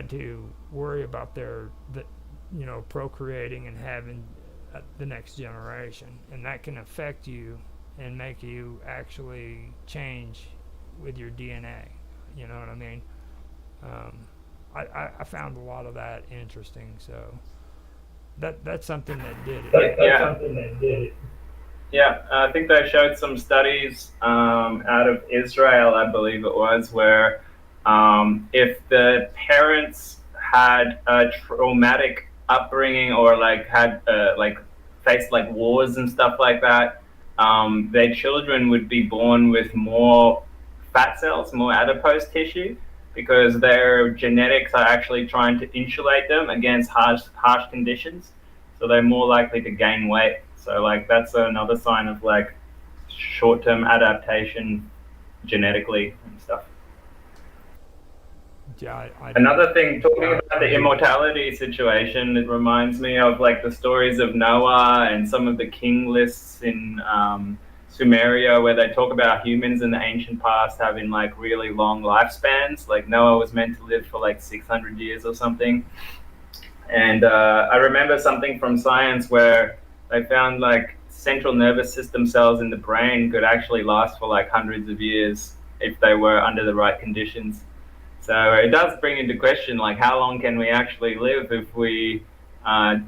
to worry about procreating and having the next generation, and that can affect you and make you actually change with your DNA. You know what I mean? Um, I found a lot of that interesting. So that's something that did it. That's something that did it. Yeah, I think they showed some studies out of Israel, I believe it was, where if the parents had a traumatic upbringing or like had like faced like wars and stuff like that, their children would be born with more fat cells, more adipose tissue, because their genetics are actually trying to insulate them against harsh conditions. So they're more likely to gain weight. So like that's another sign of like short-term adaptation genetically and stuff. Yeah, I didn't. Another thing, talking about the immortality situation, it reminds me of like the stories of Noah and some of the king lists in Sumeria, where they talk about humans in the ancient past having like really long lifespans. Like Noah was meant to live for like 600 years or something. And I remember something from science where they found like central nervous system cells in the brain could actually last for like hundreds of years if they were under the right conditions. So it does bring into question like how long can we actually live if we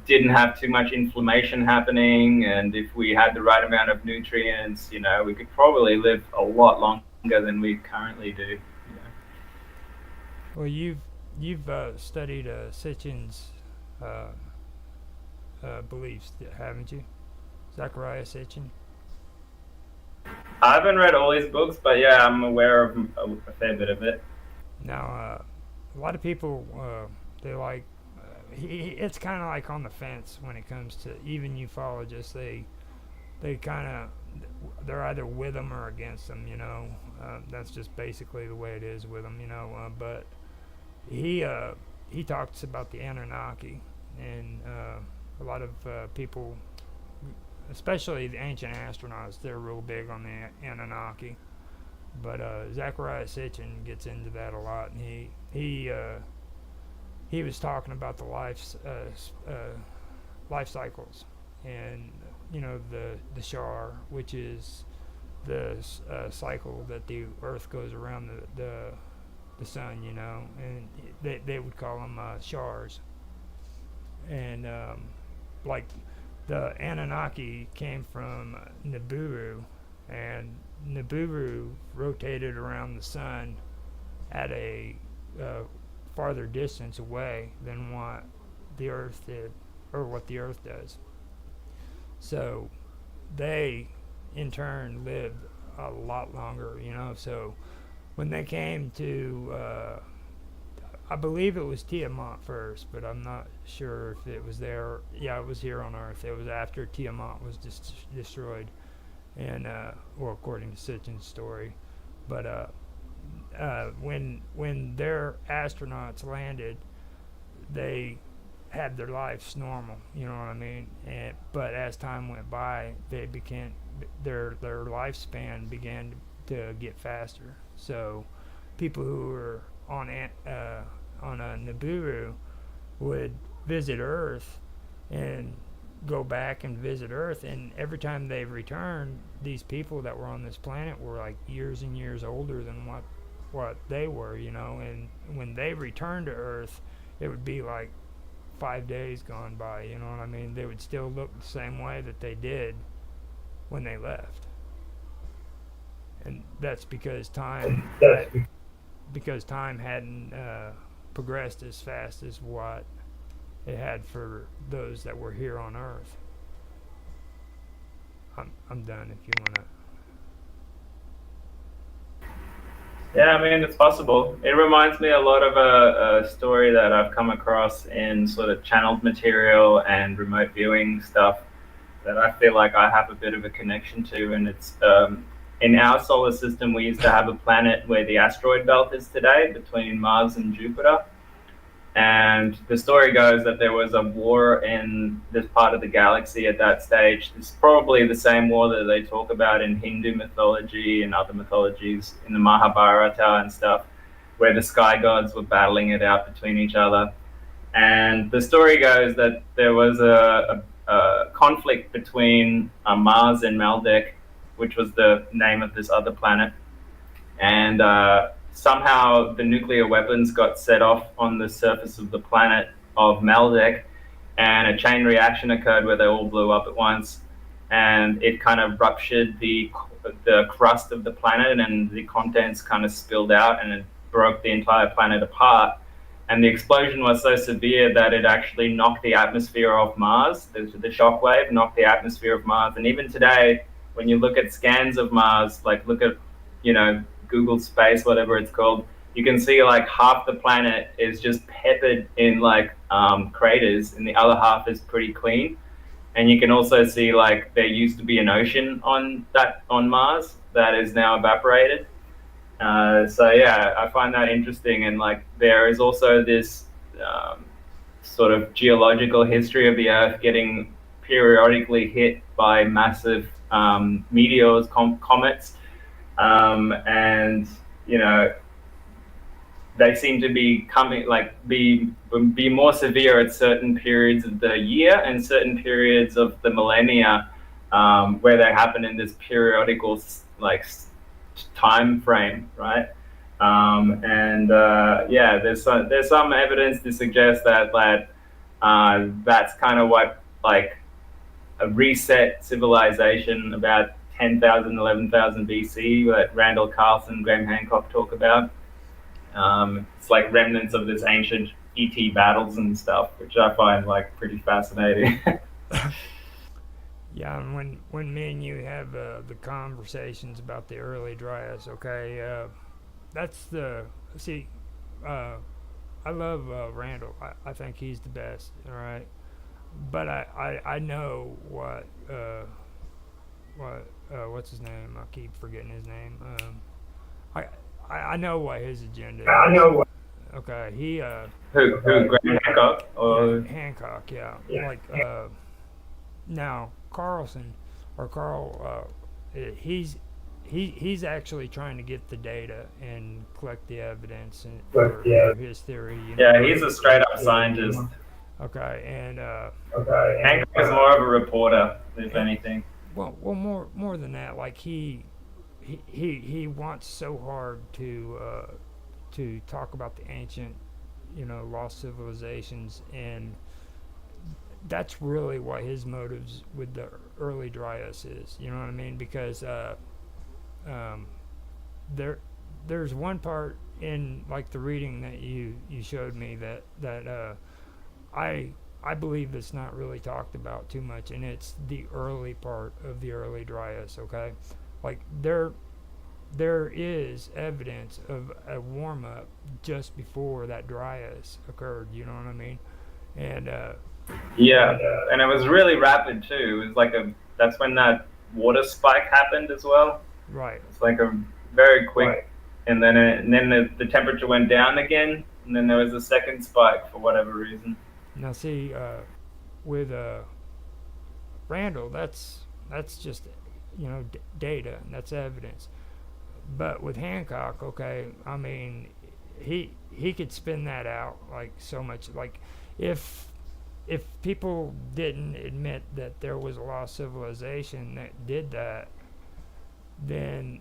didn't have too much inflammation happening, and if we had the right amount of nutrients, we could probably live a lot longer than we currently do. Well, you've studied Sitchin's uh, beliefs, haven't you? Zachariah Sitchin. I haven't read all his books, but yeah, I'm aware of a fair bit of it. Now, a lot of people they like. It's kind of like on the fence when it comes to even ufologists. They kind of they're either with them or against them. That's just basically the way it is with them. But he talks about the Anunnaki, and a lot of people, especially the ancient astronauts, they're real big on the Anunnaki. But Zachariah Sitchin gets into that a lot, and he was talking about the life cycles, and the Shar, which is the cycle that the Earth goes around the sun, and they would call them Shars, and like the Anunnaki came from Nibiru, and Nibiru rotated around the sun at a farther distance away than what the Earth did, or what the Earth does. So they, in turn, lived a lot longer, So when they came to, I believe it was Tiamat first, but I'm not sure if it was there. Yeah, it was here on Earth. It was after Tiamat was destroyed, and well, according to Sitchin's story. But when their astronauts landed, they had their lives normal. You know what I mean? But as time went by, they became their lifespan began to get faster. So people who were on a Nibiru would visit Earth and go back and visit Earth, and every time they returned, these people that were on this planet were like years and years older than what they were, and when they returned to Earth, it would be like 5 days gone by, you know what I mean? They would still look the same way that they did when they left. And that's because time hadn't progressed as fast as what it had for those that were here on Earth. I'm done if you want to. Yeah, I mean, it's possible. It reminds me a lot of a story that I've come across in sort of channeled material and remote viewing stuff that I feel like I have a bit of a connection to. And it's in our solar system, we used to have a planet where the asteroid belt is today between Mars and Jupiter. And the story goes that there was a war in this part of the galaxy at that stage. It's probably the same war that they talk about in Hindu mythology and other mythologies in the Mahabharata and stuff, where the sky gods were battling it out between each other. And the story goes that there was a conflict between Mars and Maldek, which was the name of this other planet. And somehow the nuclear weapons got set off on the surface of the planet of Maldek, and a chain reaction occurred where they all blew up at once. And it kind of ruptured the crust of the planet, and the contents kind of spilled out, and it broke the entire planet apart. And the explosion was so severe that it actually knocked the atmosphere off Mars. The shockwave knocked the atmosphere of Mars. And even today, when you look at scans of Mars, like look at, Google Space, whatever it's called, you can see like half the planet is just peppered in like craters, and the other half is pretty clean. And you can also see like there used to be an ocean on Mars that is now evaporated. So yeah, I find that interesting. And like there is also this sort of geological history of the Earth getting periodically hit by massive meteors, comets, and they seem to be coming be more severe at certain periods of the year and certain periods of the millennia, where they happen in this periodical time frame, right? There's some evidence to suggest that that's kind of what like a reset civilization about 10,000, 11,000 BC that Randall Carlson and Graham Hancock talk about. It's like remnants of this ancient ET battles and stuff, which I find like pretty fascinating. Yeah, and when me and you have the conversations about the early Dryas, okay, that's I love Randall. I think he's the best, all right? But I know what's his name? I keep forgetting his name. I know what his agenda is. I know what. Okay, he Who Graham Hancock or Hancock, yeah. Like now Carlson or Carl, he's actually trying to get the data and collect the evidence and for his theory. Yeah, he's a straight up scientist. Okay, and Hancock is more of a reporter, if anything. Well, more than that. Like he wants so hard to talk about the ancient, lost civilizations, and that's really what his motives with the early Dryas is. You know what I mean? Because there's one part in like the reading that you showed me that I believe it's not really talked about too much, and it's the early part of the early Dryas. Okay, like there is evidence of a warm up just before that Dryas occurred. You know what I mean? And and it was really rapid too. It was like that's when that water spike happened as well. Right. It's like a very quick, right. and then the temperature went down again, and then there was a second spike for whatever reason. Now see, with Randall, that's just data, and that's evidence. But with Hancock, okay, I mean, he could spin that out like so much. Like if people didn't admit that there was a lost civilization that did that, then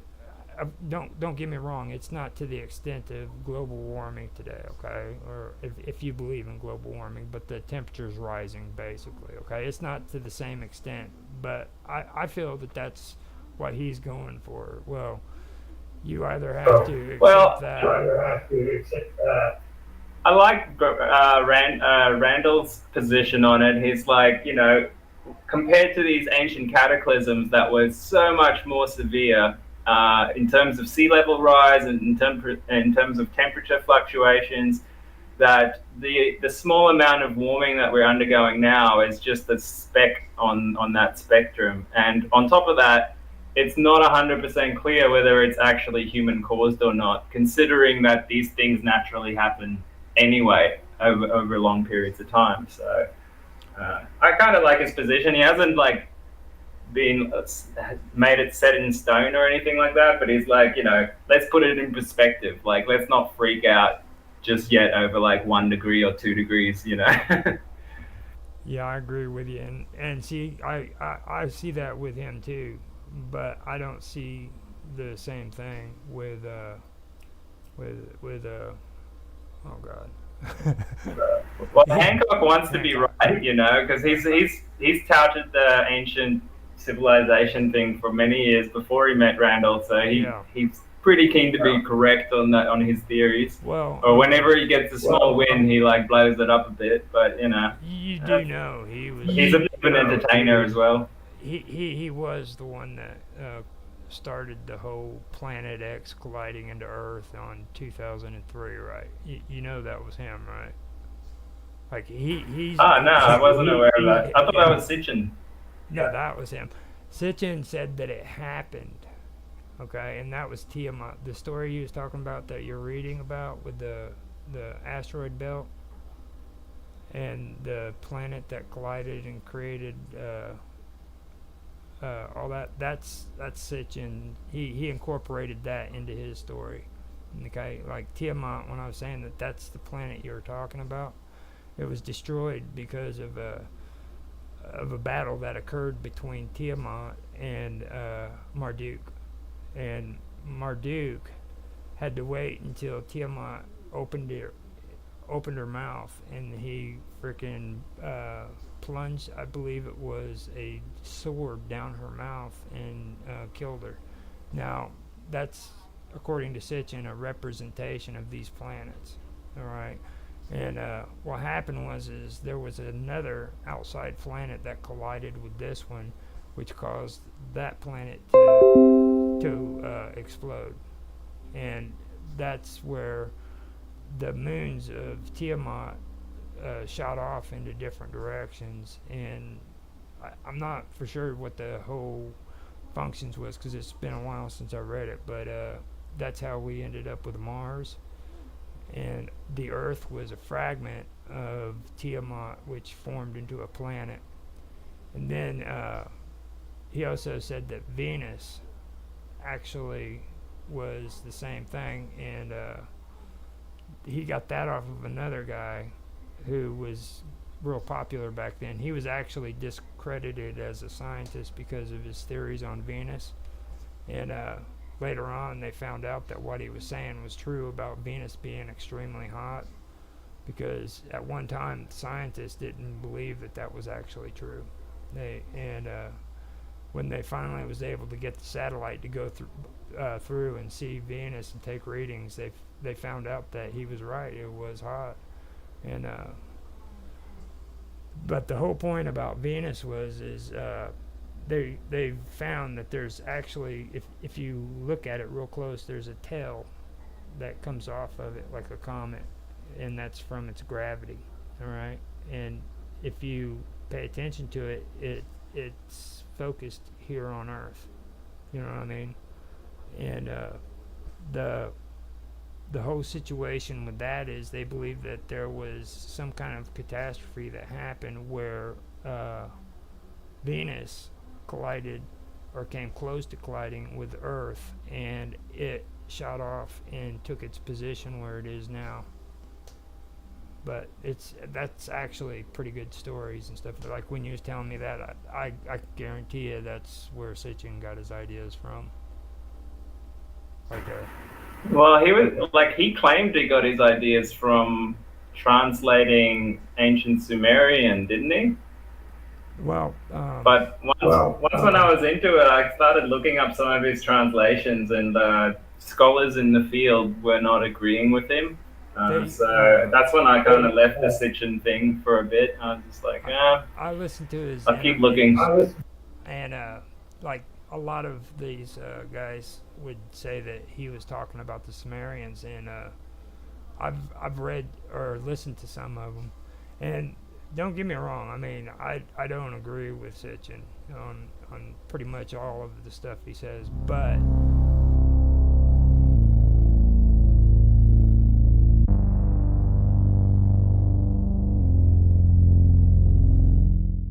don't get me wrong, it's not to the extent of global warming today, okay? Or if you believe in global warming, but the temperature's rising basically, okay? It's not to the same extent, but I feel that that's what he's going for. Well, you either have to accept that. I like Randall's position on it. He's like, compared to these ancient cataclysms that were so much more severe in terms of sea level rise and in terms of temperature fluctuations, that the small amount of warming that we're undergoing now is just a speck on that spectrum. And on top of that, it's not 100% clear whether it's actually human caused or not, considering that these things naturally happen anyway over long periods of time. So I kind of like his position. He hasn't like been made it set in stone or anything like that, but he's like, let's put it in perspective. Like, let's not freak out just yet over like 1 degree or 2 degrees. Yeah, I agree with you, and see, I see that with him too, but I don't see the same thing with oh God. Well, Yeah, Hancock wants to be Hancock. right, because he's touted the ancient civilization thing for many years before he met Randall, so Yeah. he's pretty keen to be correct on his theories. Well, Or whenever he gets a small win, he like blows it up a bit. But you uh, do know he he's was a bit of an entertainer as well. he was the one that started the whole Planet X colliding into Earth on 2003, right? You know that was him, right? Like he's Ah, no, I wasn't aware of that. I thought that yeah. was Sitchin. No, that was him. Sitchin said that it happened. Okay, and that was Tiamat. The story he was talking about that you're reading about with the asteroid belt and the planet that collided and created all that. That's Sitchin. He incorporated that into his story. Okay, like Tiamat. When I was saying that that's the planet you were talking about, it was destroyed because of a battle that occurred between Tiamat and Marduk, and Marduk had to wait until Tiamat opened her mouth, and he freaking plunged, I believe it was a sword down her mouth and killed her. Now, that's, according to Sitchin, a representation of these planets. All right. And what happened is there was another outside planet that collided with this one, which caused that planet to explode. And that's where the moons of Tiamat shot off into different directions. And I'm not for sure what the whole functions was because it's been a while since I read it, but that's how we ended up with Mars. And the Earth was a fragment of Tiamat, which formed into a planet. And then he also said that Venus actually was the same thing, and he got that off of another guy who was real popular back then. He was actually discredited as a scientist because of his theories on Venus, and later on they found out that what he was saying was true about Venus being extremely hot, because at one time scientists didn't believe that that was actually true. When they finally was able to get the satellite to go through and see Venus and take readings, they found out that he was right. It was hot, and but the whole point about Venus is they found that there's actually, if you look at it real close, there's a tail that comes off of it like a comet, and that's from its gravity. All right, and if you pay attention to it, it's focused here on Earth. You know what I mean? And the whole situation with that is they believe that there was some kind of catastrophe that happened where Venus collided or came close to colliding with Earth, and it shot off and took its position where it is now. But that's actually pretty good stories and stuff. Like when you was telling me that, I guarantee you that's where Sitchin got his ideas from. Like Well, he claimed he got his ideas from translating ancient Sumerian, didn't he? well, But once when I was into it, I started looking up some of his translations, and scholars in the field were not agreeing with him. So that's when I kind of left the Sitchin thing for a bit. I was just like, I listened to his I'll keep looking. and like a lot of these guys would say that he was talking about the Sumerians, and I've read or listened to some of them, and don't get me wrong, I mean I don't agree with Sitchin on pretty much all of the stuff he says, but